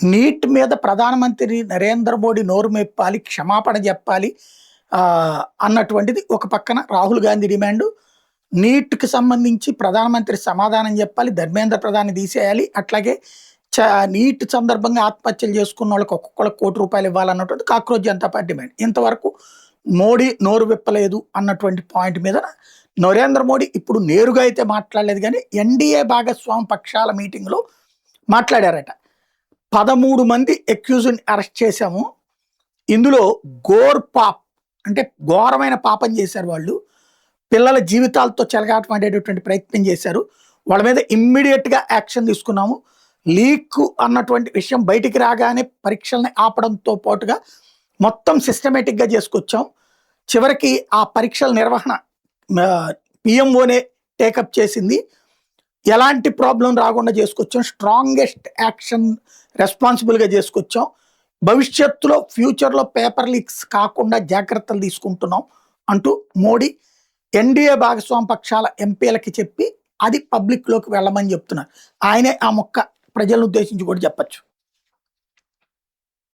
Neat మీద ప్రధానమంత్రి నరేంద్ర మోడీ నోరు మెప్పాలి, క్షమాపణ చెప్పాలి అన్నటువంటిది ఒక పక్కన రాహుల్ గాంధీ డిమాండు. నీట్‌కి సంబంధించి ప్రధానమంత్రి సమాధానం చెప్పాలి, ధర్మేంద్ర ప్రధాన్ని తీసేయాలి. అట్లాగే నీట్ సందర్భంగా ఆత్మహత్యలు చేసుకున్నోళ్ళకి ఒక్కొక్కళ్ళకి ₹1,00,00,000 ఇవ్వాలన్నటువంటి కాక్రోచ్ జనతా పార్టీ డిమాండ్. ఇంతవరకు మోడీ నోరు విప్పలేదు అన్నటువంటి పాయింట్ మీద నరేంద్ర మోడీ ఇప్పుడు నేరుగా అయితే మాట్లాడలేదు గానీ, ఎన్‌డీఏ భాగస్వామి పక్షాల మీటింగ్‌లో మాట్లాడారట. 13 మంది అక్యూజ్డ్‌ని అరెస్ట్ చేశాము. ఇందులో పాప్ అంటే ఘోరమైన పాపం చేశారు వాళ్ళు. పిల్లల జీవితాలతో చెలగాటమాడేటటువంటి ప్రయత్నం చేశారు. వాళ్ళ మీద ఇమ్మీడియేట్‌గా యాక్షన్ తీసుకున్నాము. లీక్ అన్నటువంటి విషయం బయటికి రాగానే పరీక్షల్ని ఆపడంతో పాటుగా మొత్తం సిస్టమేటిక్‌గా చేసుకొచ్చాం. చివరికి ఆ పరీక్షల నిర్వహణ పీఎంఓనే టేకప్ చేసింది. ఎలాంటి ప్రాబ్లం రాకుండా చేసుకొచ్చాం. Strongest action రెస్పాన్సిబుల్‌గా చేసుకొచ్చాం. భవిష్యత్తులో ఫ్యూచర్‌లో పేపర్ లీక్స్ కాకుండా జాగ్రత్తలు తీసుకుంటున్నాం అంటూ మోడీ ఎన్‌డీఏ భాగస్వామి పక్షాల ఎంపీలకి చెప్పి అది పబ్లిక్‌లోకి వెళ్ళమని చెప్తున్నారు. ఆయనే ఆ మొక్క ప్రజలను ఉద్దేశించి కూడా చెప్పొచ్చు.